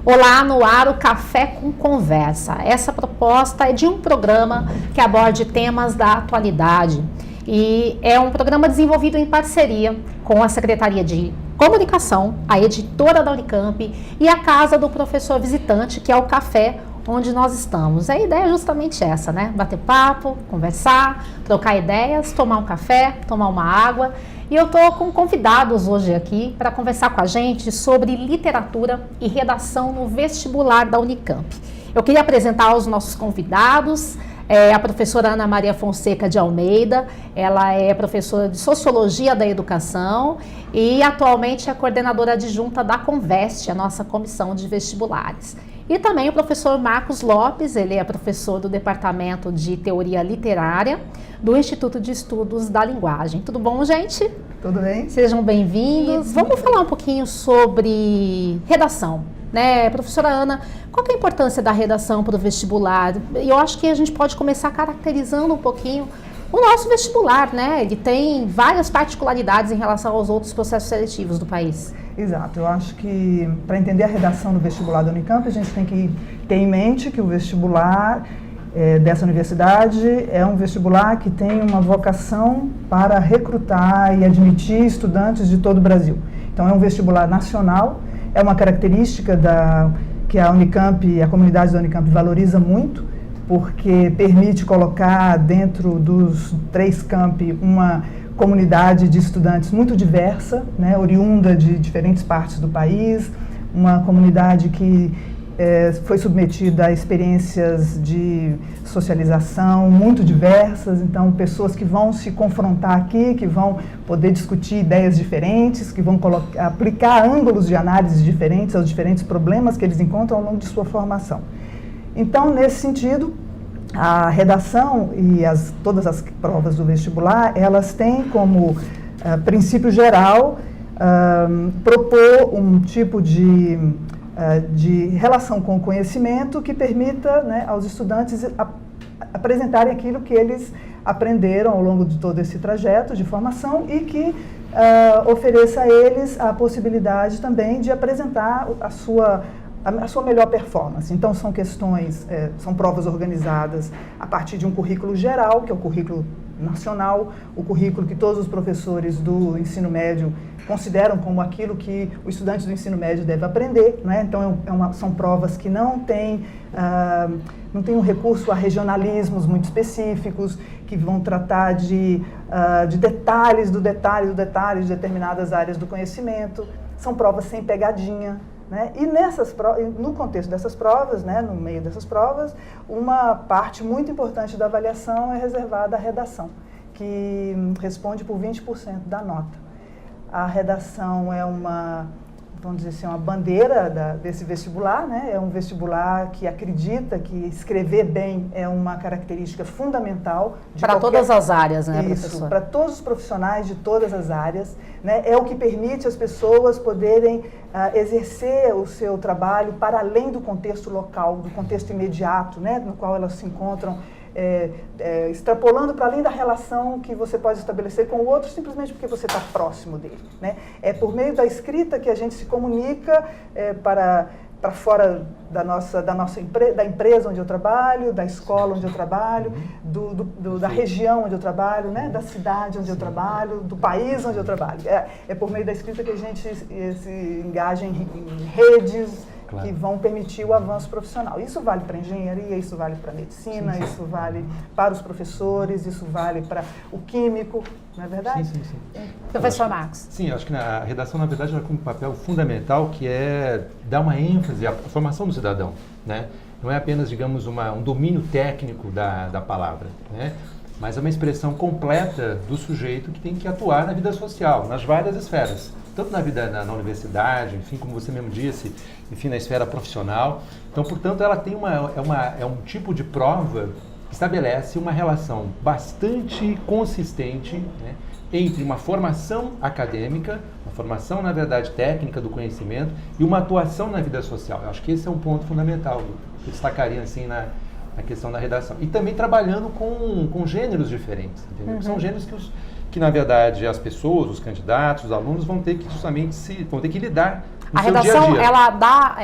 Olá, no ar o Café com Conversa. Essa proposta é de um programa que aborde temas da atualidade e é um programa desenvolvido em parceria com a Secretaria de Comunicação, a editora da Unicamp e a Casa do Professor Visitante, que é o café onde nós estamos. A ideia é justamente essa, né? Bater papo, conversar, trocar ideias, tomar um café, tomar uma água. E eu estou com convidados hoje aqui para conversar com a gente sobre literatura e redação no vestibular da Unicamp. Eu queria apresentar os nossos convidados, a professora Ana Maria Fonseca de Almeida. Ela é professora de Sociologia da Educação e atualmente é coordenadora adjunta da Conveste, a nossa comissão de vestibulares. E também o professor Marcos Lopes, ele é professor do Departamento de Teoria Literária do Instituto de Estudos da Linguagem. Tudo bom, gente? Tudo bem? Sejam bem-vindos. Vamos falar um pouquinho sobre redação, né? Professora Ana, qual que é a importância da redação para o vestibular? Eu acho que a gente pode começar caracterizando um pouquinho o nosso vestibular, né? Ele tem várias particularidades em relação aos outros processos seletivos do país. Exato, eu acho que para entender a redação do vestibular da Unicamp, a gente tem que ter em mente que o vestibular dessa universidade é um vestibular que tem uma vocação para recrutar e admitir estudantes de todo o Brasil. Então é um vestibular nacional, é uma característica que a Unicamp, a comunidade da Unicamp valoriza muito, porque permite colocar dentro dos 3 campi uma comunidade de estudantes muito diversa, né, oriunda de diferentes partes do país, uma comunidade que foi submetida a experiências de socialização muito diversas, então pessoas que vão se confrontar aqui, que vão poder discutir ideias diferentes, que vão aplicar ângulos de análise diferentes aos diferentes problemas que eles encontram ao longo de sua formação. Então, nesse sentido, a redação e todas as provas do vestibular, elas têm como princípio geral propor um tipo de relação com o conhecimento que permita, né, aos estudantes apresentarem aquilo que eles aprenderam ao longo de todo esse trajeto de formação e que ofereça a eles a possibilidade também de apresentar a sua melhor performance. Então, são questões, são provas organizadas a partir de um currículo geral, que é o currículo nacional, o currículo que todos os professores do ensino médio consideram como aquilo que o estudante do ensino médio deve aprender, né? Então, são provas que não têm um recurso a regionalismos muito específicos, que vão tratar de detalhes do detalhe de determinadas áreas do conhecimento. São provas sem pegadinha, né? E no contexto dessas provas, né, no meio dessas provas, uma parte muito importante da avaliação é reservada à redação, que responde por 20% da nota. A redação é vamos dizer assim, uma bandeira desse vestibular, né? É um vestibular que acredita que escrever bem é uma característica fundamental. Para todas as áreas, né, Isso, professor? para todos os profissionais de todas as áreas, né? É o que permite as pessoas poderem exercer o seu trabalho para além do contexto local, do contexto imediato, né, no qual elas se encontram, extrapolando para além da relação que você pode estabelecer com o outro simplesmente porque você está próximo dele, né? É por meio da escrita que a gente se comunica para fora da empresa onde eu trabalho, da escola onde eu trabalho, da região onde eu trabalho, né? Da cidade onde eu trabalho, do país onde eu trabalho. É por meio da escrita que a gente se engaja em redes, claro, que vão permitir o avanço profissional. Isso vale para a engenharia, isso vale para a medicina, sim, isso vale para os professores, isso vale para o químico, não é verdade? Sim. Professor Marcos. Sim, acho que a redação, na verdade, ela tem um papel fundamental, que é dar uma ênfase à formação do cidadão, né? Não é apenas, digamos, um domínio técnico da palavra, né? Mas é uma expressão completa do sujeito que tem que atuar na vida social, nas várias esferas. Tanto na vida na universidade, enfim, como você mesmo disse, enfim, na esfera profissional. Então, portanto, ela tem um tipo de prova que estabelece uma relação bastante consistente, né, entre uma formação acadêmica, uma formação, na verdade, técnica do conhecimento e uma atuação na vida social. Eu acho que esse é um ponto fundamental, que eu destacaria assim na questão da redação. E também trabalhando com gêneros diferentes, entendeu? São gêneros que, na verdade, as pessoas, os candidatos, os alunos vão ter que justamente vão ter que lidar A seu redação, dia a dia. ela dá,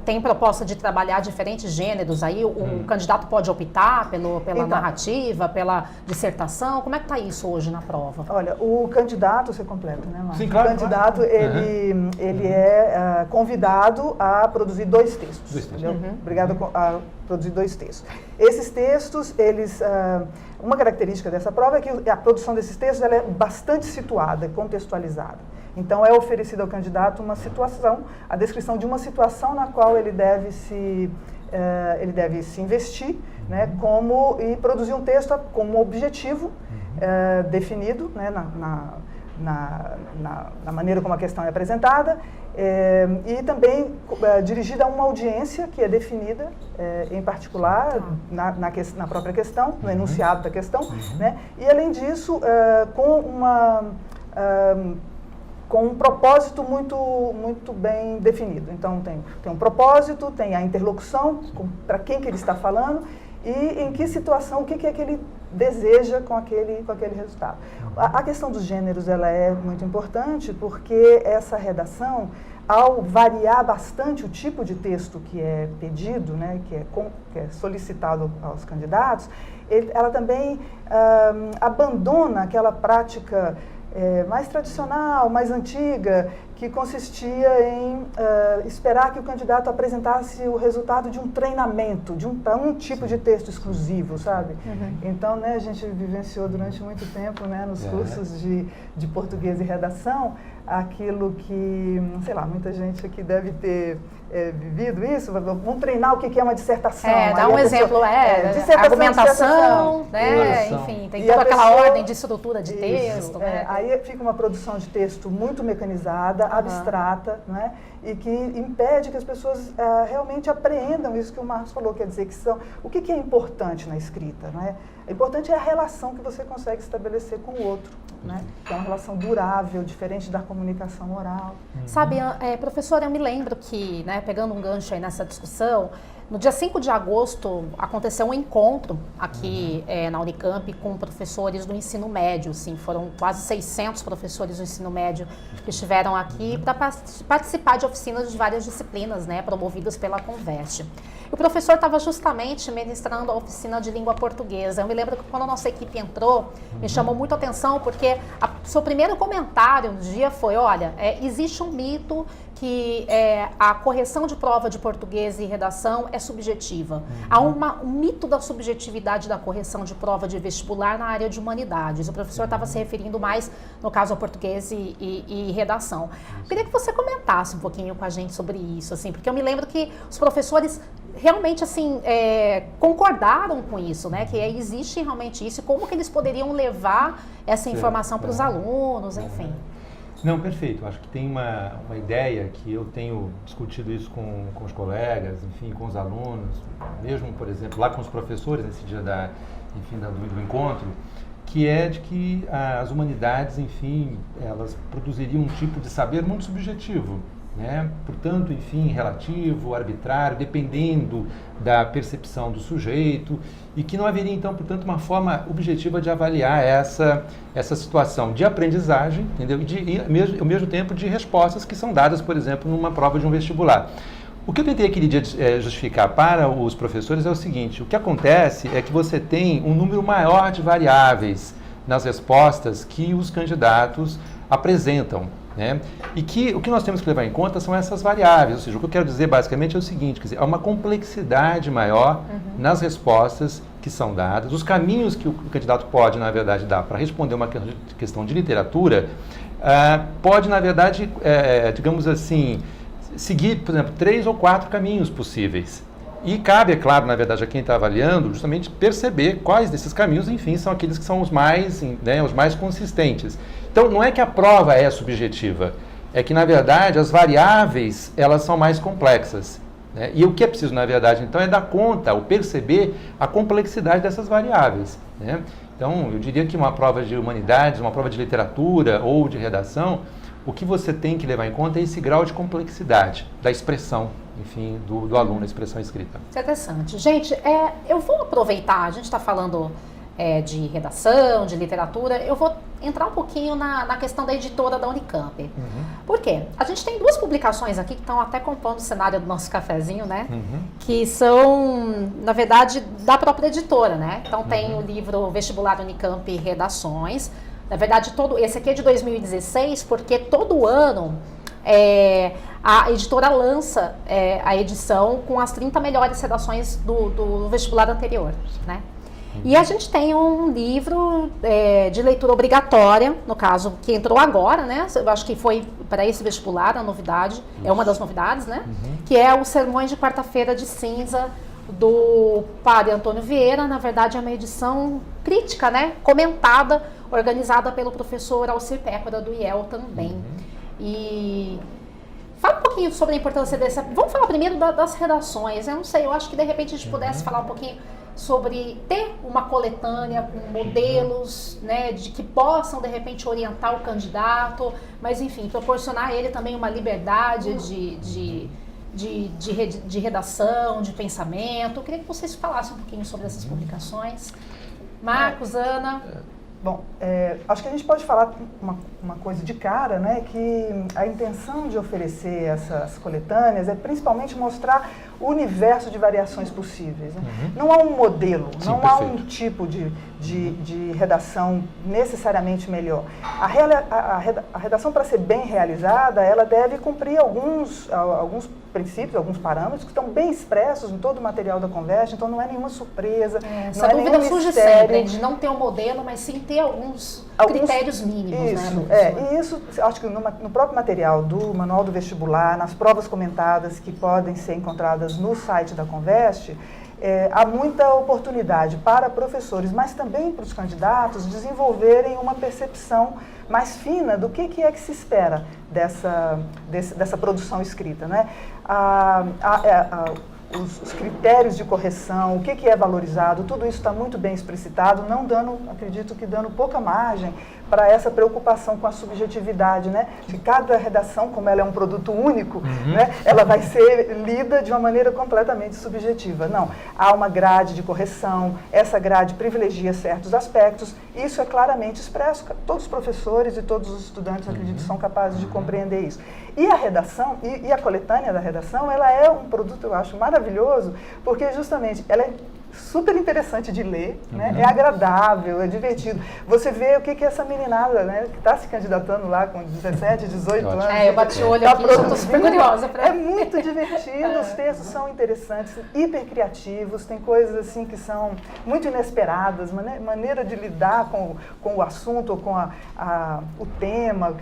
tem proposta de trabalhar diferentes gêneros aí? O candidato pode optar pela Então. narrativa, pela dissertação? Como é que está isso hoje na prova? Olha, o candidato, você completa, né, Márcio? Sim, claro, O candidato, claro. ele é convidado a produzir 2 textos. 2 textos. Entendeu? Obrigado a produzir 2 textos. Esses textos, uma característica dessa prova é que a produção desses textos ela é bastante situada, contextualizada. Então, é oferecida ao candidato uma situação, a descrição de uma situação na qual ele deve se investir, né, e produzir um texto com um objetivo definido, né, na maneira como a questão é apresentada, e também dirigida a uma audiência que é definida, em particular, na própria questão, no enunciado da questão, né, e, além disso, com um propósito muito bem definido. Então, tem um propósito, tem a interlocução, para quem que ele está falando e em que situação, o que é que ele deseja com aquele resultado. A questão dos gêneros ela é muito importante porque essa redação, ao variar bastante o tipo de texto que é pedido, né, que é solicitado aos candidatos, ela também abandona aquela prática mais tradicional, mais antiga, que consistia em esperar que o candidato apresentasse o resultado de um treinamento, para um tipo de texto exclusivo, sabe? Então, né, a gente vivenciou durante muito tempo, né, nos cursos de português e redação, aquilo que, sei lá, muita gente aqui deve ter vivido isso. Vamos treinar o que é uma dissertação. Dá um exemplo, argumentação, né? Enfim, tem toda aquela ordem de estrutura de texto. Né? Aí fica uma produção de texto muito mecanizada, abstrata, né? E que impede que as pessoas realmente apreendam isso que o Marcos falou, quer dizer, o que é importante na escrita, né? O importante é a relação que você consegue estabelecer com o outro, né? Que é uma relação durável, diferente da comunicação oral. Sabe, professora, eu me lembro que, né, pegando um gancho aí nessa discussão, no dia 5 de agosto aconteceu um encontro aqui na Unicamp com professores do ensino médio, assim, foram quase 600 professores do ensino médio que estiveram aqui para participar de oficinas de várias disciplinas, né, promovidas pela Conveste. O professor estava justamente ministrando a oficina de língua portuguesa. Eu me lembro que quando a nossa equipe entrou, me chamou muito a atenção porque seu primeiro comentário no dia foi, olha, existe um mito que a correção de prova de português e redação é subjetiva. Há um mito da subjetividade da correção de prova de vestibular na área de humanidades. O professor estava se referindo mais, no caso, ao português e redação. Eu queria que você comentasse um pouquinho com a gente sobre isso, assim, porque eu me lembro que os professores realmente, assim, concordaram com isso, né? Que existe realmente isso, e como que eles poderiam levar essa informação para os alunos, enfim. Não, perfeito. Acho que tem uma ideia que eu tenho discutido isso com os colegas, enfim, com os alunos, mesmo, por exemplo, lá com os professores nesse dia do encontro, que é de que as humanidades, enfim, elas produziriam um tipo de saber muito subjetivo, né? Portanto, enfim, relativo, arbitrário, dependendo da percepção do sujeito, e que não haveria, então, portanto, uma forma objetiva de avaliar essa situação de aprendizagem, entendeu? E ao mesmo tempo de respostas que são dadas, por exemplo, numa prova de um vestibular. O que eu tentei aquele dia justificar para os professores é o seguinte: o que acontece é que você tem um número maior de variáveis nas respostas que os candidatos apresentam, né? E que o que nós temos que levar em conta são essas variáveis, ou seja, o que eu quero dizer basicamente é o seguinte, quer dizer, há uma complexidade maior nas respostas que são dadas, os caminhos que o candidato pode, na verdade, dar para responder uma questão de literatura, pode, na verdade, digamos assim, seguir, por exemplo, 3 ou 4 caminhos possíveis. E cabe, é claro, na verdade, a quem está avaliando, justamente perceber quais desses caminhos, enfim, são aqueles que são os mais consistentes. Então, não é que a prova é subjetiva, é que, na verdade, as variáveis, elas são mais complexas, né? E o que é preciso, na verdade, então, é dar conta, ou perceber a complexidade dessas variáveis, né? Então, eu diria que uma prova de humanidades, uma prova de literatura ou de redação, o que você tem que levar em conta é esse grau de complexidade da expressão, enfim, do aluno, a expressão escrita. Interessante. Gente, eu vou aproveitar, a gente está falando de redação, de literatura, eu vou entrar um pouquinho na questão da editora da Unicamp. Por quê? A gente tem 2 publicações aqui que estão até compondo o cenário do nosso cafezinho, né? Que são, na verdade, da própria editora, né? Então tem o livro Vestibular Unicamp Redações. Na verdade, esse aqui é de 2016, porque todo ano a editora lança a edição com as 30 melhores redações do vestibular anterior, né? E a gente tem um livro de leitura obrigatória, no caso, que entrou agora, né? Eu acho que foi para esse vestibular a novidade, é uma das novidades, né? Que é os Sermões de Quarta-feira de Cinza, do padre Antônio Vieira. Na verdade, é uma edição crítica, né? Comentada, organizada pelo professor Alcir Pécora, do IEL também. E fala um pouquinho sobre a importância dessa... Vamos falar primeiro das redações. Eu não sei, eu acho que de repente a gente pudesse falar um pouquinho sobre ter uma coletânea com modelos, né, de que possam de repente orientar o candidato, mas enfim, proporcionar a ele também uma liberdade de redação, de pensamento. Eu queria que vocês falassem um pouquinho sobre essas publicações. Marcos, Ana... Bom, acho que a gente pode falar uma coisa de cara, né, que a intenção de oferecer essas coletâneas é principalmente mostrar o universo de variações possíveis. Né? Não há um modelo, não há um tipo de redação necessariamente melhor. A redação, para ser bem realizada, ela deve cumprir alguns princípios, alguns parâmetros que estão bem expressos em todo o material da Converge, então não é nenhuma surpresa. Essa dúvida surge sempre, de não ter um modelo, mas sim ter alguns critérios mínimos. Isso, né, e isso, acho que no próprio material do Manual do Vestibular, nas provas comentadas que podem ser encontradas no site da Conveste, há muita oportunidade para professores, mas também para os candidatos, desenvolverem uma percepção mais fina do que é que se espera dessa produção escrita, né? Os critérios de correção, o que é valorizado, tudo isso está muito bem explicitado, acredito que dando pouca margem para essa preocupação com a subjetividade, né? De cada redação, como ela é um produto único, né? Ela vai ser lida de uma maneira completamente subjetiva. Não, há uma grade de correção, essa grade privilegia certos aspectos, isso é claramente expresso, todos os professores e todos os estudantes, acredito, são capazes de compreender isso. E a redação, e a coletânea da redação, ela é um produto, eu acho, maravilhoso, porque justamente ela é super interessante de ler, né? É agradável, é divertido. Você vê o que essa meninada, né, que está se candidatando lá com 17, 18 anos. Eu bati o olho aqui, estou super curiosa. É muito divertido, os textos são interessantes, hiper criativos, tem coisas assim que são muito inesperadas, maneira de lidar com o assunto, ou com o tema.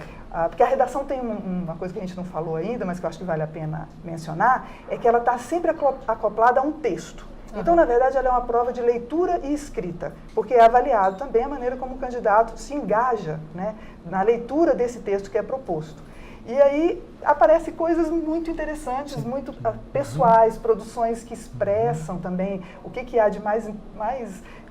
Porque a redação tem uma coisa que a gente não falou ainda, mas que eu acho que vale a pena mencionar, é que ela está sempre acoplada a um texto. Então, na verdade, ela é uma prova de leitura e escrita, porque é avaliado também a maneira como o candidato se engaja, né, na leitura desse texto que é proposto. E aí aparecem coisas muito interessantes, muito pessoais, produções que expressam também o que há de mais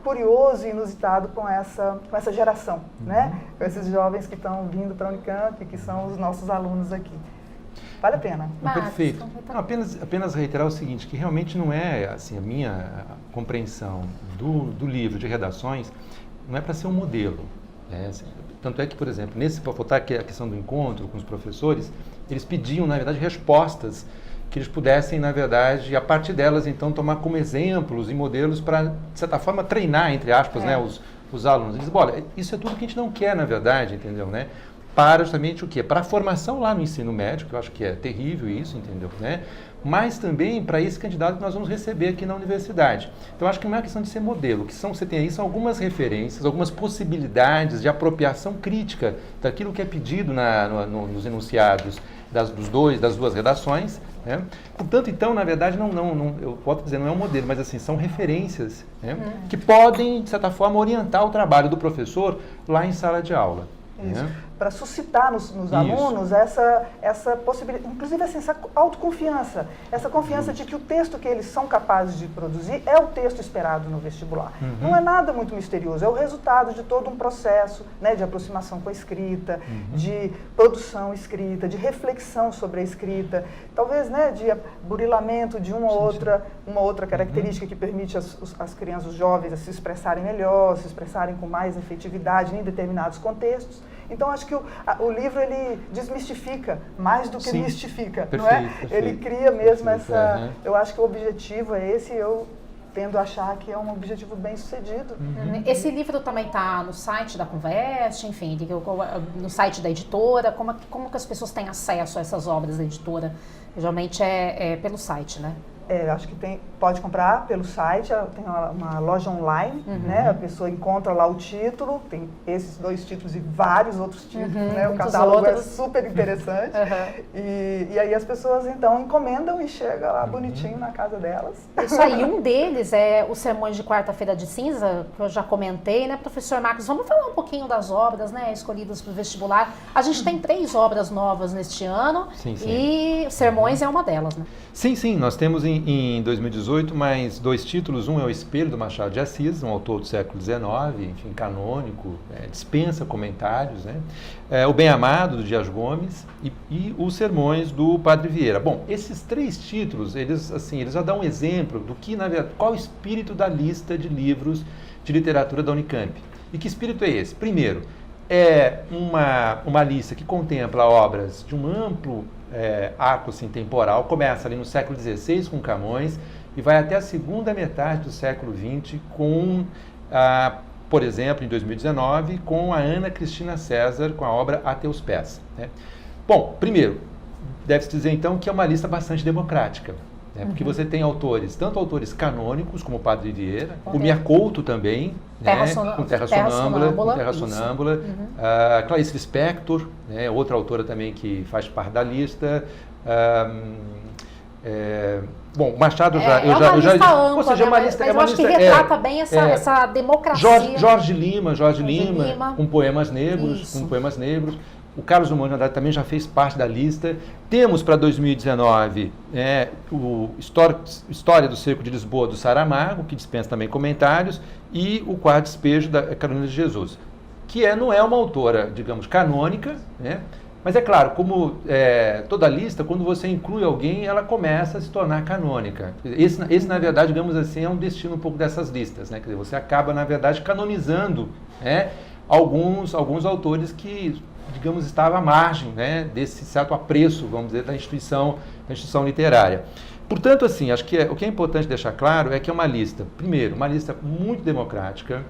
curioso e inusitado com essa geração, né? Com esses jovens que estão vindo para a Unicamp, que são os nossos alunos aqui. Vale a pena. Perfeito. Não, apenas reiterar o seguinte, que realmente não é, assim, a minha compreensão do livro de redações não é para ser um modelo. Né? Assim, tanto é que, por exemplo, para voltar aqui a questão do encontro com os professores, eles pediam, na verdade, respostas que eles pudessem, na verdade, a partir delas, então, tomar como exemplos e modelos para, de certa forma, treinar, entre aspas, né, os alunos. Eles dizem, olha, isso é tudo que a gente não quer, na verdade, entendeu, né? Para justamente o quê? Para a formação lá no ensino médio, que eu acho que é terrível isso, entendeu, né? Mas também para esse candidato que nós vamos receber aqui na universidade. Então, acho que não é uma questão de ser modelo, o que você tem aí são algumas referências, algumas possibilidades de apropriação crítica daquilo que é pedido nos enunciados das duas redações, né? Portanto, então, na verdade, não, eu posso dizer, não é um modelo, mas assim, são referências, né? Que podem, de certa forma, orientar o trabalho do professor lá em sala de aula. Isso. Né? para suscitar nos alunos essa possibilidade, inclusive assim, essa autoconfiança, essa confiança de que o texto que eles são capazes de produzir é o texto esperado no vestibular. Não é nada muito misterioso, é o resultado de todo um processo, né, de aproximação com a escrita, de produção escrita, de reflexão sobre a escrita, talvez, né, de burilamento de uma outra característica que permite as crianças, os jovens, a se expressarem melhor, se expressarem com mais efetividade em determinados contextos. Então, acho que o livro, ele desmistifica mais do que mistifica, perfeito, não é? Perfeito, ele cria mesmo essa... Eu acho que o objetivo é esse, eu tendo a achar que é um objetivo bem sucedido. Esse livro também está no site da Conveste, enfim, no site da editora. Como que as pessoas têm acesso a essas obras da editora? Geralmente é pelo site, né? Acho que pode comprar pelo site, tem uma loja online, né? A pessoa encontra lá o título, tem esses 2 títulos e vários outros títulos, né? O catálogo é super interessante. E aí as pessoas, então, encomendam e chega lá bonitinho na casa delas. Isso aí, um deles é os Sermões de Quarta-feira de Cinza, que eu já comentei, né, professor Marcos? Vamos falar um pouquinho das obras, né, escolhidas para o vestibular. A gente tem 3 obras novas neste ano, e Sermões é uma delas, né? Sim, nós temos em 2018 mais 2 títulos. Um é O Espelho, do Machado de Assis, um autor do século XIX, enfim, canônico, dispensa comentários, né? O Bem Amado, do Dias Gomes, e os Sermões, do Padre Vieira. Bom, esses 3 títulos, eles já dão um exemplo do que, na verdade, qual o espírito da lista de livros de literatura da Unicamp. E que espírito é esse? Primeiro, é uma lista que contempla obras de um amplo arco assim, temporal, começa ali no século XVI com Camões e vai até a segunda metade do século XX com, por exemplo, em 2019, com a Ana Cristina César, com a obra A Teus Pés, né? Bom, primeiro, deve-se dizer então que é uma lista bastante democrática, né? Porque você tem autores, tanto autores canônicos, como o Padre Vieira, o Miacouto também, com Terra Sonâmbula, Clarice Lispector, né, outra autora também que faz parte da lista. Bom, Machado eu já ampla, ou seja, mas eu acho que retrata bem essa democracia. Jorge Lima, com Poemas Negros, O Carlos Drummond de Andrade também já fez parte da lista. Temos para 2019 o História do Cerco de Lisboa, do Saramago, que dispensa também comentários, e o Quarto Despejo, da Carolina de Jesus, que não é uma autora, digamos, canônica, né? Mas é claro, como toda lista, quando você inclui alguém, ela começa a se tornar canônica. Esse, na verdade, digamos assim, é um destino um pouco dessas listas, né? Quer dizer, você acaba, na verdade, canonizando alguns autores que, digamos, estavam à margem, né, desse certo apreço, vamos dizer, da instituição literária. Portanto, assim, acho que o que é importante deixar claro é que é uma lista, primeiro, uma lista muito democrática,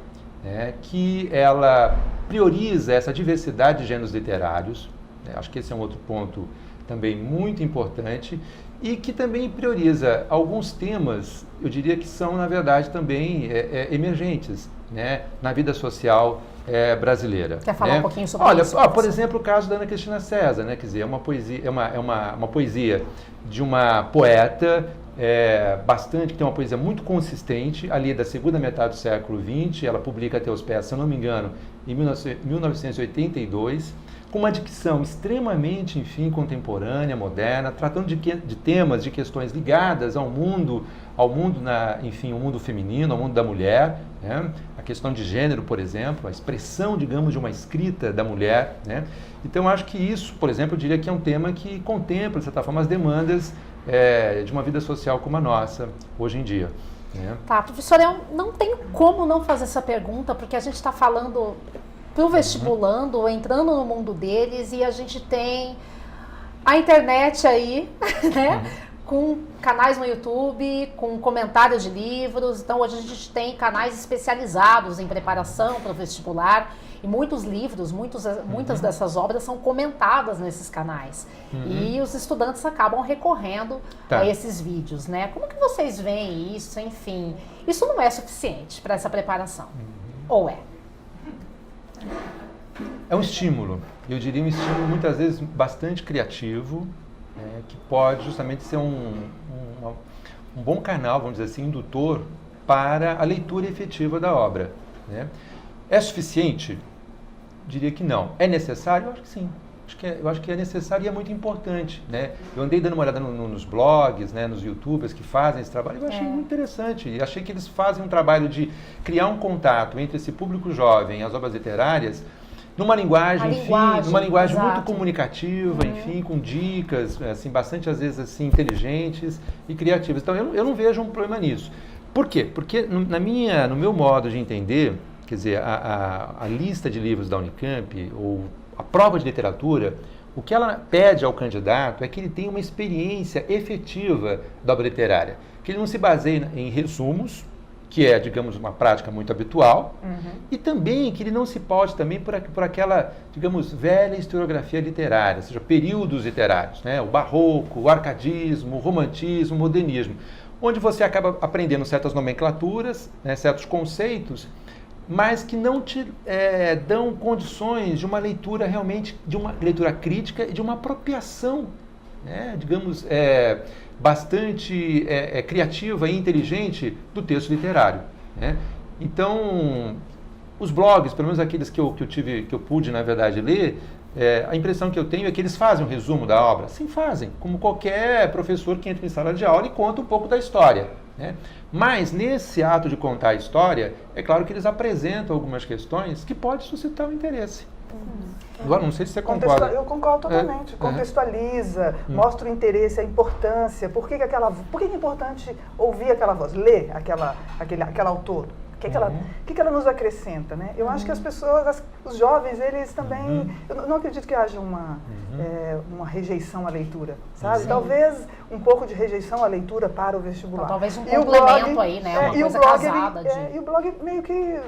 que ela prioriza essa diversidade de gêneros literários. Acho que esse é um outro ponto também muito importante, e que também prioriza alguns temas, eu diria que são, na verdade, também emergentes, né, na vida social brasileira. Quer falar um pouquinho sobre isso? Por exemplo, o caso da Ana Cristina César, né, quer dizer, é uma poesia de uma poeta que tem uma poesia muito consistente, ali da segunda metade do século XX, ela publica A Teus Pés, se eu não me engano, em 1982, com uma dicção extremamente, enfim, contemporânea, moderna, tratando de temas, de questões ligadas ao mundo enfim, o mundo feminino, ao mundo da mulher, né? A questão de gênero, por exemplo, a expressão, digamos, de uma escrita da mulher, né? Então, acho que isso, por exemplo, eu diria que é um tema que contempla, de certa forma, as demandas de uma vida social como a nossa, hoje em dia. Tá, professora, eu não tenho como não fazer essa pergunta, porque a gente está falando para o vestibulando, entrando no mundo deles, e a gente tem a internet aí, né? Com canais no YouTube, com comentários de livros. Então, hoje a gente tem canais especializados em preparação para o vestibular, e muitos livros, muitas dessas obras são comentadas nesses canais. E os estudantes acabam recorrendo a esses vídeos, né? Como que vocês veem isso? Enfim, isso não é suficiente para essa preparação? Ou é? É um estímulo, eu diria um estímulo muitas vezes bastante criativo, que pode justamente ser um bom canal, vamos dizer assim, indutor para a leitura efetiva da obra, né? É suficiente? diria que não. É necessário? Eu acho que sim. Eu acho que é necessário e é muito importante, né? Eu andei dando uma olhada nos blogs, né, nos youtubers que fazem esse trabalho, eu achei muito interessante. E achei que eles fazem um trabalho de criar um contato entre esse público jovem e as obras literárias numa linguagem, numa linguagem muito comunicativa, enfim, com dicas, assim, bastante às vezes assim inteligentes e criativas. Então eu não vejo um problema nisso. Por quê? Porque no meu modo de entender, quer dizer, a lista de livros da Unicamp ou a prova de literatura, o que ela pede ao candidato é que ele tenha uma experiência efetiva da obra literária, que ele não se baseie em resumos, que é, digamos, uma prática muito habitual, e também que ele não se paute também por aquela, digamos, velha historiografia literária, ou seja, períodos literários, né? O barroco, o arcadismo, o romantismo, o modernismo, onde você acaba aprendendo certas nomenclaturas, né, certos conceitos, mas que não te dão condições de uma leitura realmente, de uma leitura crítica e de uma apropriação, né, digamos, bastante criativa e inteligente do texto literário, né? Então, os blogs, pelo menos aqueles que eu pude, na verdade, ler, a impressão que eu tenho é que eles fazem um resumo da obra. Sim, fazem, como qualquer professor que entra em sala de aula e conta um pouco da história, né? Mas, nesse ato de contar a história, é claro que eles apresentam algumas questões que podem suscitar o interesse. Agora, não sei se você concorda. Eu concordo totalmente. Contextualiza, mostra o interesse, a importância. Por que é importante ouvir aquela voz, ler aquele autor? O que ela nos acrescenta, né? Eu acho que as pessoas, os jovens, eles também... Eu não acredito que haja uma rejeição à leitura, sabe? Talvez um pouco de rejeição à leitura para o vestibular. Então, talvez um complemento blog, aí, né? Uma coisa casada. E o blog meio que,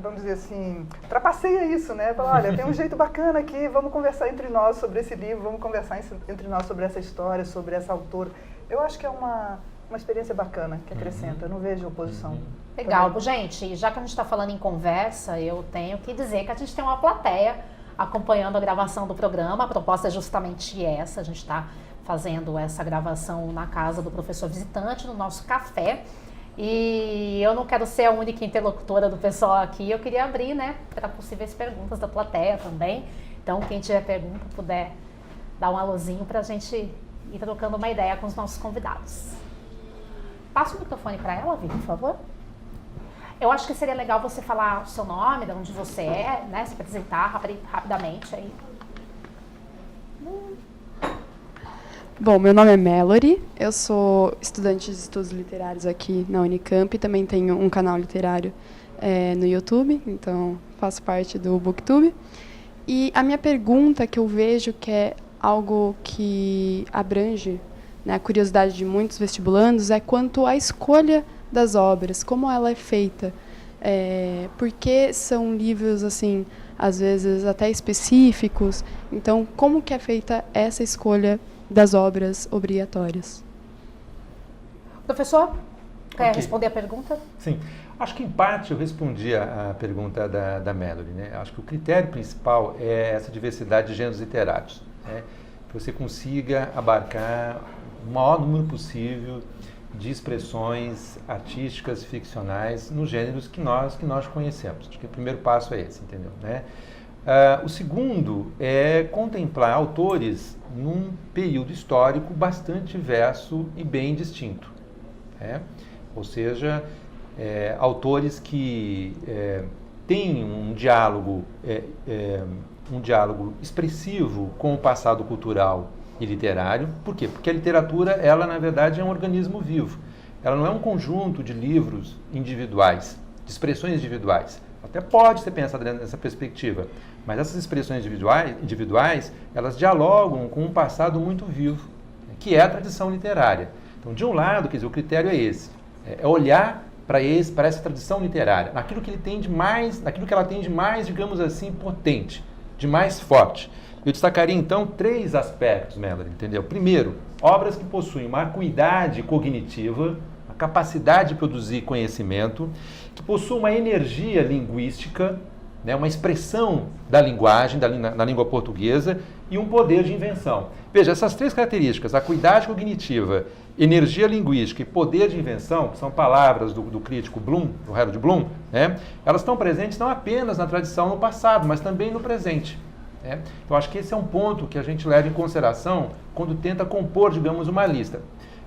vamos dizer assim, trapaceia isso, né? Fala, olha, tem um jeito bacana aqui, vamos conversar entre nós sobre esse livro, vamos conversar entre nós sobre essa história, sobre essa autora. Eu acho que é uma experiência bacana que acrescenta, eu não vejo oposição. Legal, gente, já que a gente está falando em conversa, eu tenho que dizer que a gente tem uma plateia acompanhando a gravação do programa. A proposta é justamente essa, a gente está fazendo essa gravação na casa do professor visitante, no nosso café. E eu não quero ser a única interlocutora do pessoal aqui, eu queria abrir, né, para possíveis perguntas da plateia também. Então, quem tiver pergunta, puder dar um alôzinho para a gente ir trocando uma ideia com os nossos convidados. Passa o microfone para ela, Vicky, por favor. Eu acho que seria legal você falar o seu nome, de onde você é, né? Se apresentar rapidamente aí. Bom, meu nome é Mallory, eu sou estudante de estudos literários aqui na Unicamp, também tenho um canal literário no YouTube, então faço parte do BookTube. E a minha pergunta, que eu vejo que é algo que abrange, né, a curiosidade de muitos vestibulandos, é quanto à escolha das obras, como ela é feita, porque são livros, assim, às vezes até específicos, então como que é feita essa escolha das obras obrigatórias? Professor, quer responder a pergunta? Sim, acho que em parte eu respondi a pergunta da Mallory, né? Acho que o critério principal é essa diversidade de gêneros literários, né? Que você consiga abarcar o maior número possível de expressões artísticas, ficcionais, nos gêneros que nós conhecemos. Acho que o primeiro passo é esse, entendeu? Né? O segundo é contemplar autores num período histórico bastante diverso e bem distinto, né? Ou seja, autores que têm um diálogo expressivo com o passado cultural e literário. Por quê? Porque a literatura, ela na verdade é um organismo vivo. Ela não é um conjunto de livros individuais, de expressões individuais. Até pode ser pensada nessa perspectiva, mas essas expressões individuais, elas dialogam com um passado muito vivo, que é a tradição literária. Então, de um lado, quer dizer, o critério é esse, é olhar para essa tradição literária, naquilo que ela tem de mais, digamos assim, potente, de mais forte. Eu destacaria, então, 3 aspectos, Mallory, entendeu? Primeiro, obras que possuem uma acuidade cognitiva, a capacidade de produzir conhecimento, que possuem uma energia linguística, né, uma expressão da linguagem, na língua portuguesa, e um poder de invenção. Veja, essas 3 características, acuidade cognitiva energia linguística e poder de invenção, que são palavras do crítico Bloom, do Harold Bloom, né? Elas estão presentes não apenas na tradição no passado, mas também no presente. Né? Eu acho que esse é um ponto que a gente leva em consideração quando tenta compor, digamos, uma lista.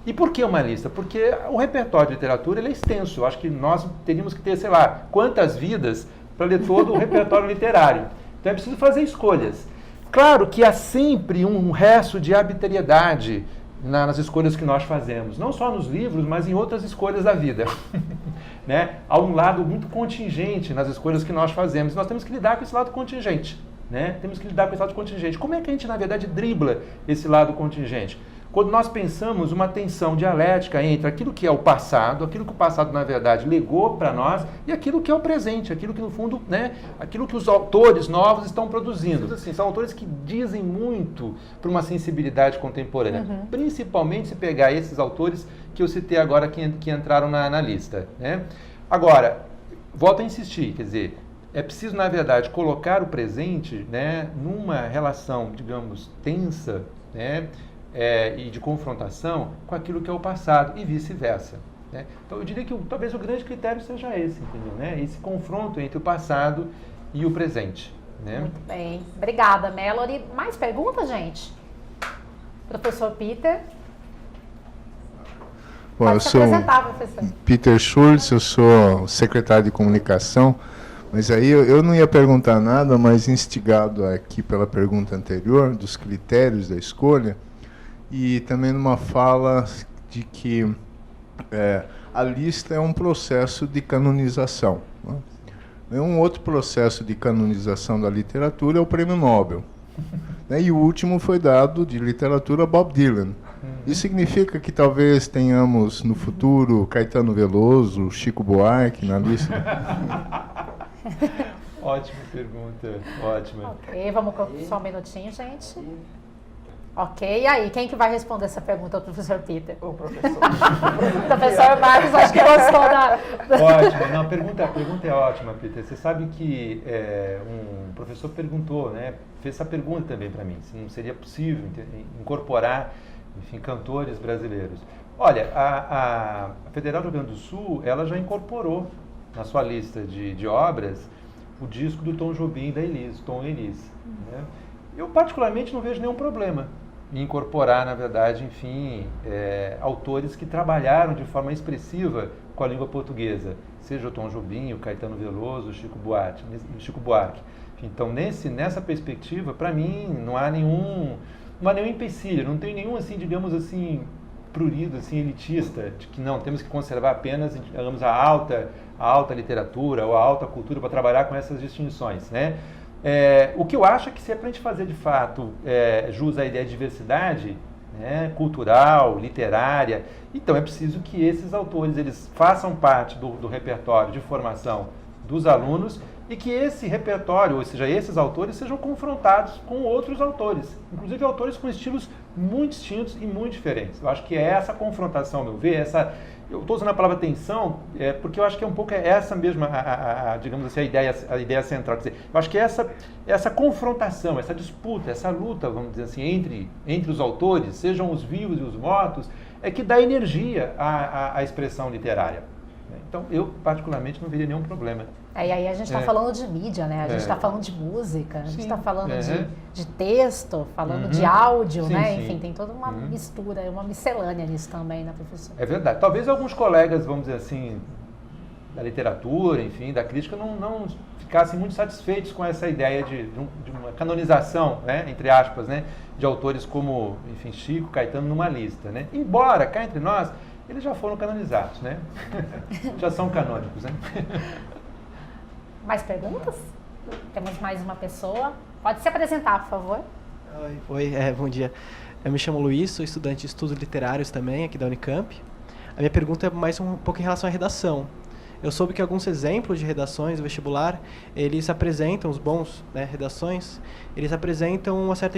E por que uma lista? Porque o repertório de literatura ele é extenso. Eu acho que nós teríamos que ter, sei lá, quantas vidas para ler todo o repertório literário. Então é preciso fazer escolhas. Claro que há sempre um resto de arbitrariedade nas escolhas que nós fazemos, não só nos livros, mas em outras escolhas da vida. Né? Há um lado muito contingente nas escolhas que nós fazemos, nós temos que lidar com esse lado contingente. Né? Temos que lidar com esse lado contingente. Como é que a gente, na verdade, dribla esse lado contingente? Quando nós pensamos uma tensão dialética entre aquilo que é o passado, aquilo que o passado, na verdade, legou para nós, e aquilo que é o presente, aquilo que, no fundo, né, aquilo que os autores novos estão produzindo. Assim, são autores que dizem muito para uma sensibilidade contemporânea, principalmente se pegar esses autores que eu citei agora, que entraram na lista. Né? Agora, volto a insistir, quer dizer, é preciso, na verdade, colocar o presente, né, numa relação, digamos, tensa, né, e de confrontação com aquilo que é o passado e vice-versa. Né? Então, eu diria que talvez o grande critério seja esse, entendeu? Né? Esse confronto entre o passado e o presente. Né? Muito bem. Obrigada, Melody. Mais perguntas, gente? Professor Peter? Bom, Pode eu se sou apresentar, professor. Peter Schultz, eu sou secretário de comunicação, mas aí eu não ia perguntar nada, mas instigado aqui pela pergunta anterior, dos critérios da escolha, e também numa fala de que a lista é um processo de canonização. Né? Um outro processo de canonização da literatura é o Prêmio Nobel. Né? E o último foi dado de literatura a Bob Dylan. Isso significa que talvez tenhamos no futuro Caetano Veloso, Chico Buarque na lista? Ótima pergunta, ótima. Ok, vamos só um minutinho, gente. Ok, e aí, quem que vai responder essa pergunta, o professor Peter? O professor. O professor Marcos, acho que gostou da... Ótimo, não, a pergunta é ótima, Peter. Você sabe que um professor perguntou, né, fez essa pergunta também para mim, se não seria possível incorporar, enfim, cantores brasileiros. Olha, a Federal do Rio Grande do Sul, ela já incorporou na sua lista de obras o disco do Tom Jobim e da Elis, Tom e Elis. Né? Eu particularmente não vejo nenhum problema em incorporar, na verdade, enfim, autores que trabalharam de forma expressiva com a língua portuguesa, seja o Tom Jobim, o Caetano Veloso, o Chico Buarque. Então, nessa perspectiva, para mim, não há nenhum empecilho, não tem nenhum, assim, digamos assim, prurido, assim, elitista, de que não, temos que conservar apenas, digamos, a alta literatura ou a alta cultura para trabalhar com essas distinções, né? O que eu acho é que se é para a gente fazer, de fato, jus à ideia de diversidade, né, cultural, literária, então é preciso que esses autores eles façam parte do repertório de formação dos alunos e que esse repertório, ou seja, esses autores sejam confrontados com outros autores, inclusive autores com estilos muito distintos e muito diferentes. Eu acho que é essa confrontação, ao meu ver, eu estou usando a palavra tensão, porque eu acho que é um pouco essa mesma, digamos assim, a ideia central. Quer dizer, eu acho que essa confrontação, essa disputa, essa luta, vamos dizer assim, entre os autores, sejam os vivos e os mortos, é que dá energia à expressão literária. Então, eu particularmente não veria nenhum problema. E aí a gente está falando de mídia, né? A gente está falando de música, a gente está falando de texto, falando de áudio, sim, né? Sim. Enfim, tem toda uma mistura, uma miscelânea nisso também, né, professor? É verdade. Talvez alguns colegas, vamos dizer assim, da literatura, enfim, da crítica, não ficassem muito satisfeitos com essa ideia de uma canonização, né, entre aspas, né, de autores como, enfim, Chico, Caetano numa lista, né? Embora, cá entre nós, eles já foram canonizados, né? Já são canônicos, né? Mais perguntas? Temos mais uma pessoa. Pode se apresentar, por favor. Oi, bom dia. Eu me chamo Luiz, sou estudante de estudos literários também, aqui da Unicamp. A minha pergunta é mais um pouco em relação à redação. Eu soube que alguns exemplos de redações do vestibular, eles apresentam, os bons, né, redações, eles apresentam uma certa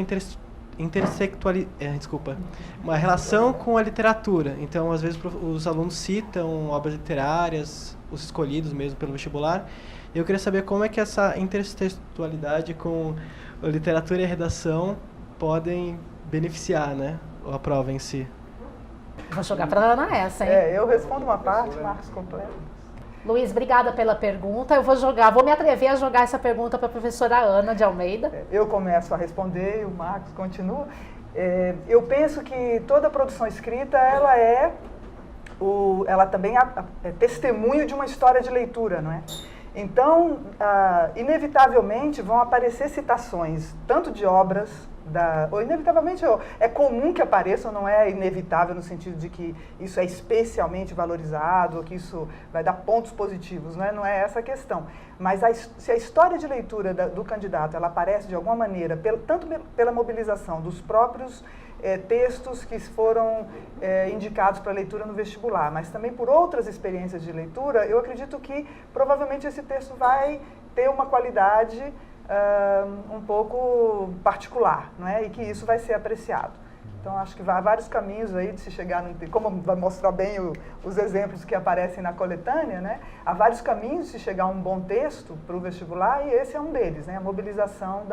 uma relação com a literatura. Então, às vezes, os alunos citam obras literárias, os escolhidos mesmo pelo vestibular. Eu queria saber como é que essa intertextualidade com a literatura e a redação podem beneficiar, né, a prova em si. Vou jogar para a Ana essa, hein? Eu respondo uma parte, Marcos completa. Luiz, obrigada pela pergunta. Eu vou me atrever a jogar essa pergunta para a professora Ana de Almeida. Eu começo a responder e o Marcos continua. Eu penso que toda produção escrita, ela também é testemunho de uma história de leitura, não é? Então, inevitavelmente vão aparecer citações, tanto de obras, ou inevitavelmente é comum que apareçam, não é inevitável no sentido de que isso é especialmente valorizado, ou que isso vai dar pontos positivos, não é essa a questão. Mas se a história de leitura do candidato ela aparece de alguma maneira, tanto pela mobilização dos próprios textos que foram indicados para leitura no vestibular, mas também por outras experiências de leitura, eu acredito que provavelmente esse texto vai ter uma qualidade um pouco particular, não é? E que isso vai ser apreciado. Então, acho que há vários caminhos aí de se chegar, como vai mostrar bem os exemplos que aparecem na coletânea, né? Há vários caminhos de se chegar a um bom texto para o vestibular e esse é um deles, né? A mobilização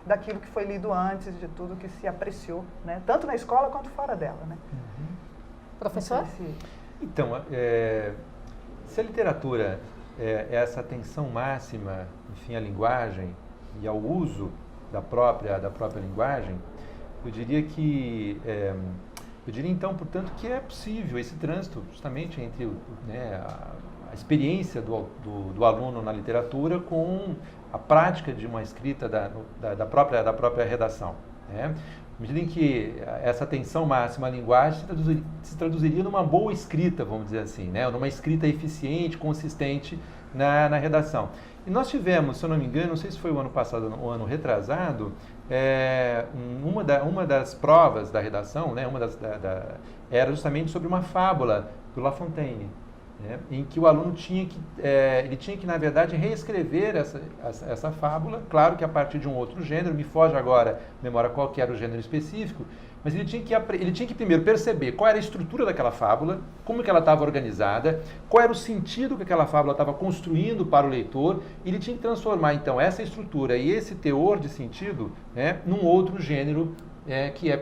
daquilo que foi lido antes, de tudo que se apreciou, né? Tanto na escola quanto fora dela, né? Professor? Então, se a literatura é essa atenção máxima, enfim, à linguagem e ao uso da própria linguagem, eu diria então, portanto, que é possível esse trânsito justamente entre a experiência do aluno na literatura com a prática de uma escrita da própria redação, né? À medida em que essa atenção máxima à linguagem se traduziria numa boa escrita, vamos dizer assim, né? Numa escrita eficiente, consistente na redação. E nós tivemos, se eu não me engano, não sei se foi o ano passado ou o ano retrasado, uma das provas da redação, né? Era justamente sobre uma fábula do La Fontaine, né? Em que o aluno tinha que, na verdade, reescrever essa fábula, claro que a partir de um outro gênero, me foge agora a memória qual que era o gênero específico, mas ele tinha que primeiro perceber qual era a estrutura daquela fábula, como que ela estava organizada, qual era o sentido que aquela fábula estava construindo para o leitor, e ele tinha que transformar, então, essa estrutura e esse teor de sentido, né, num outro gênero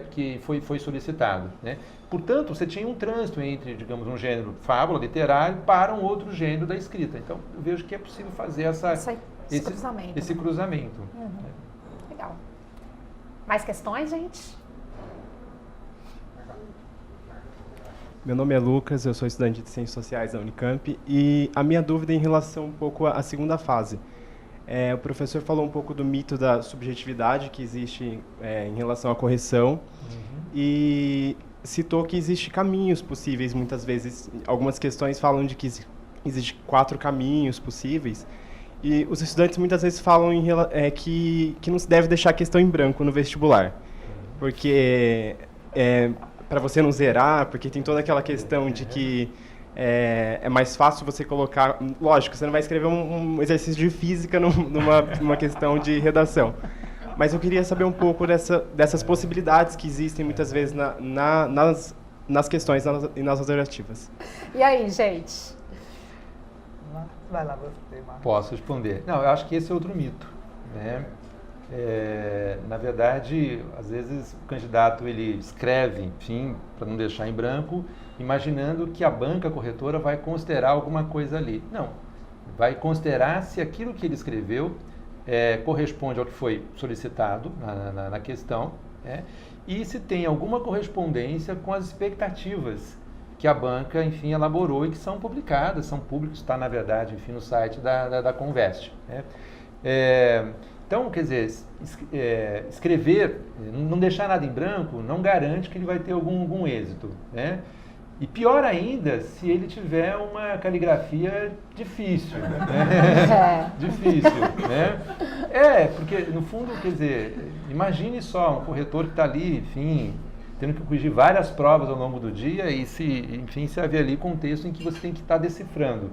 que foi solicitado, né? Portanto, você tinha um trânsito entre, digamos, um gênero fábula, literário, para um outro gênero da escrita. Então, eu vejo que é possível fazer esse cruzamento. Uhum. Legal. Mais questões, gente? Meu nome é Lucas, eu sou estudante de Ciências Sociais da Unicamp e a minha dúvida é em relação um pouco à segunda fase. O professor falou um pouco do mito da subjetividade que existe em relação à correção e citou que existem caminhos possíveis, muitas vezes. Algumas questões falam de que existem 4 caminhos possíveis e os estudantes muitas vezes falam que não se deve deixar a questão em branco no vestibular, porque para você não zerar, porque tem toda aquela questão de que é mais fácil você colocar... Lógico, você não vai escrever um exercício de física numa questão de redação. Mas eu queria saber um pouco dessas possibilidades que existem muitas vezes nas questões e nas alternativas. E aí, gente? Vai lá, você, Marcos. Posso responder. Não, eu acho que esse é outro mito, né? Na verdade, às vezes o candidato ele escreve, enfim, para não deixar em branco, imaginando que a banca corretora vai considerar alguma coisa ali. Não, vai considerar se aquilo que ele escreveu corresponde ao que foi solicitado na questão, e se tem alguma correspondência com as expectatives que a banca, enfim, elaborou e que são publicadas, são públicos, está, na verdade, enfim, no site da Conveste, né? Então, quer dizer, escrever, não deixar nada em branco, não garante que ele vai ter algum êxito, né? E pior ainda, se ele tiver uma caligrafia difícil, né? Difícil, né? Porque, no fundo, quer dizer, imagine só um corretor que está ali, enfim, tendo que corrigir várias provas ao longo do dia e se haver ali contexto em que você tem que estar decifrando.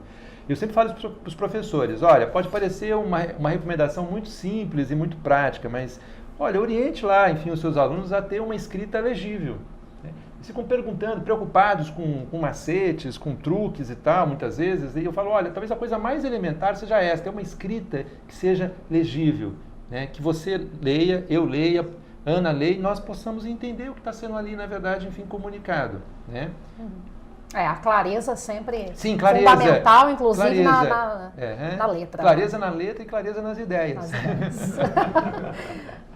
Eu sempre falo para os professores, olha, pode parecer uma recomendação muito simples e muito prática, mas, olha, oriente lá, enfim, os seus alunos a ter uma escrita legível, né? Eles ficam perguntando, preocupados com macetes, com truques e tal, muitas vezes, e eu falo, olha, talvez a coisa mais elementar seja essa, ter uma escrita que seja legível, né? Que você leia, eu leia, Ana lê e nós possamos entender o que está sendo ali, na verdade, enfim, comunicado, né? A clareza sempre Sim, clareza, fundamental, inclusive clareza, na letra. Clareza na letra e clareza nas ideias. Nas ideias.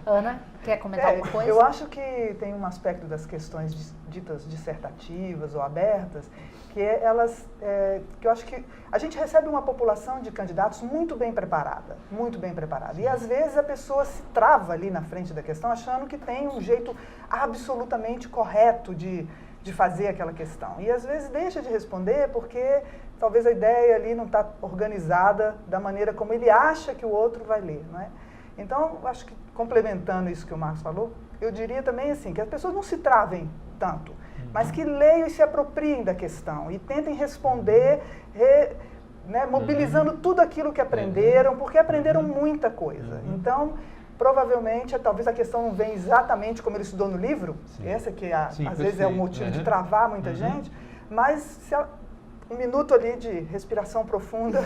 Ana, quer comentar alguma coisa? Eu acho que tem um aspecto das questões ditas dissertativas ou abertas, que que eu acho que a gente recebe uma população de candidatos muito bem preparada, muito bem preparada. E às vezes a pessoa se trava ali na frente da questão, achando que tem um jeito absolutamente correto de fazer aquela questão. E às vezes deixa de responder porque talvez a ideia ali não está organizada da maneira como ele acha que o outro vai ler, não é? Então, acho que complementando isso que o Marcos falou, eu diria também assim, que as pessoas não se travem tanto, mas que leiam e se apropriem da questão e tentem responder, mobilizando tudo aquilo que aprenderam, porque aprenderam muita coisa. Então, provavelmente, talvez a questão não venha exatamente como ele estudou no livro, essa que às vezes é o motivo de travar muita gente, mas um minuto ali de respiração profunda,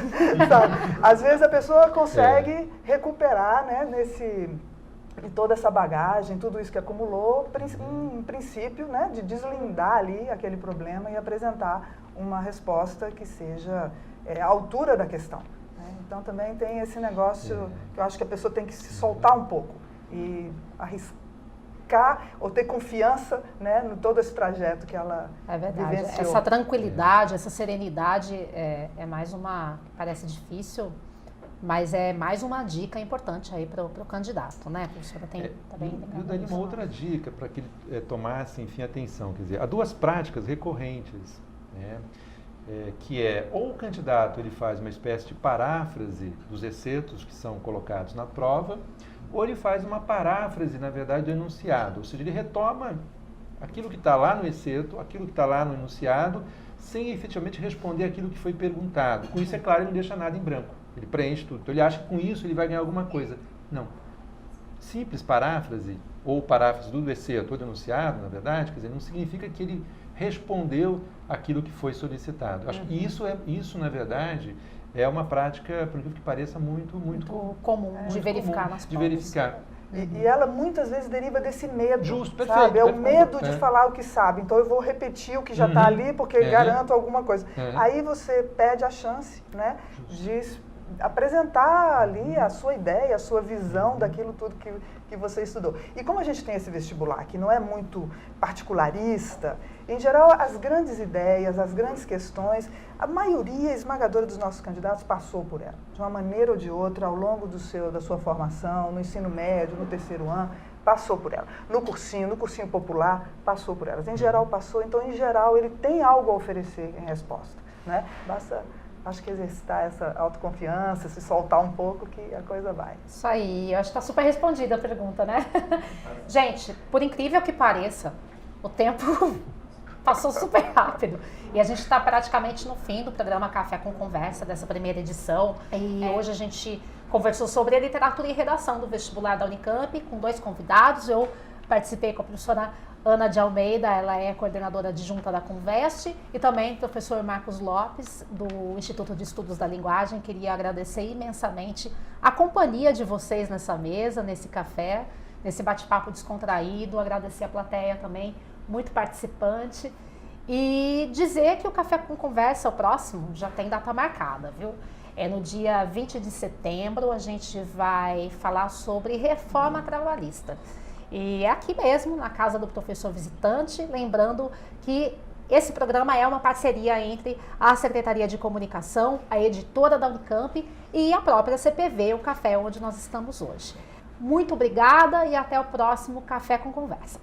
sabe? Às vezes a pessoa consegue recuperar, né, de toda essa bagagem, tudo isso que acumulou, um princípio, né, de deslindar ali aquele problema e apresentar uma resposta que seja à altura da questão. Né? Então também tem esse negócio que eu acho que a pessoa tem que se soltar um pouco e arriscar ou ter confiança, né, no todo esse trajeto que ela vivenciou. Essa tranquilidade, essa serenidade é mais parece difícil, mas é mais uma dica importante aí para o candidato, né? A professora tem também... Eu daria uma outra dica para que ele tomasse, enfim, atenção. Quer dizer, há duas práticas recorrentes, né? Que ou o candidato ele faz uma espécie de paráfrase dos excertos que são colocados na prova, ou ele faz uma paráfrase, na verdade, do enunciado. Ou seja, ele retoma aquilo que está lá no excerto, aquilo que está lá no enunciado, sem efetivamente responder aquilo que foi perguntado. Com isso, é claro, ele não deixa nada em branco. Ele preenche tudo. Então, ele acha que com isso ele vai ganhar alguma coisa. Não. Simples paráfrase, ou paráfrase do excerto ou do enunciado, na verdade, quer dizer, não significa que ele respondeu aquilo que foi solicitado. Acho que isso, na verdade, é uma prática, por incrível que pareça, muito comum de verificar nas provas. De verificar. E ela muitas vezes deriva desse medo, Justo, sabe? perfeito. É o medo de falar o que sabe. Então eu vou repetir o que já está ali porque garanto alguma coisa. Aí você perde a chance, né, de apresentar ali a sua ideia, a sua visão daquilo tudo que você estudou. E como a gente tem esse vestibular que não é muito particularista, em geral as grandes ideias, as grandes questões, a maioria esmagadora dos nossos candidatos passou por ela, de uma maneira ou de outra, ao longo da sua formação, no ensino médio, no terceiro ano, passou por ela. No cursinho popular, passou por elas. Em geral passou, então em geral ele tem algo a oferecer em resposta, né? Basta... Acho que exercitar essa autoconfiança, se soltar um pouco, que a coisa vai. Isso aí, eu acho que está super respondida a pergunta, né? Gente, por incrível que pareça, o tempo passou super rápido. E a gente está praticamente no fim do programa Café com Conversa, dessa primeira edição. E hoje a gente conversou sobre a literatura e redação do vestibular da Unicamp, com 2 convidados. Eu participei com a professora Ana de Almeida, ela é coordenadora adjunta da Conveste, e também o professor Marcos Lopes, do Instituto de Estudos da Linguagem. Queria agradecer imensamente a companhia de vocês nessa mesa, nesse café, nesse bate-papo descontraído, agradecer a plateia também, muito participante, e dizer que o Café com Conversa, o próximo, já tem data marcada, viu? É no dia 20 de setembro, a gente vai falar sobre reforma trabalhista. E é aqui mesmo, na casa do professor visitante, lembrando que esse programa é uma parceria entre a Secretaria de Comunicação, a editora da Unicamp e a própria CPV, o café onde nós estamos hoje. Muito obrigada e até o próximo Café com Conversa.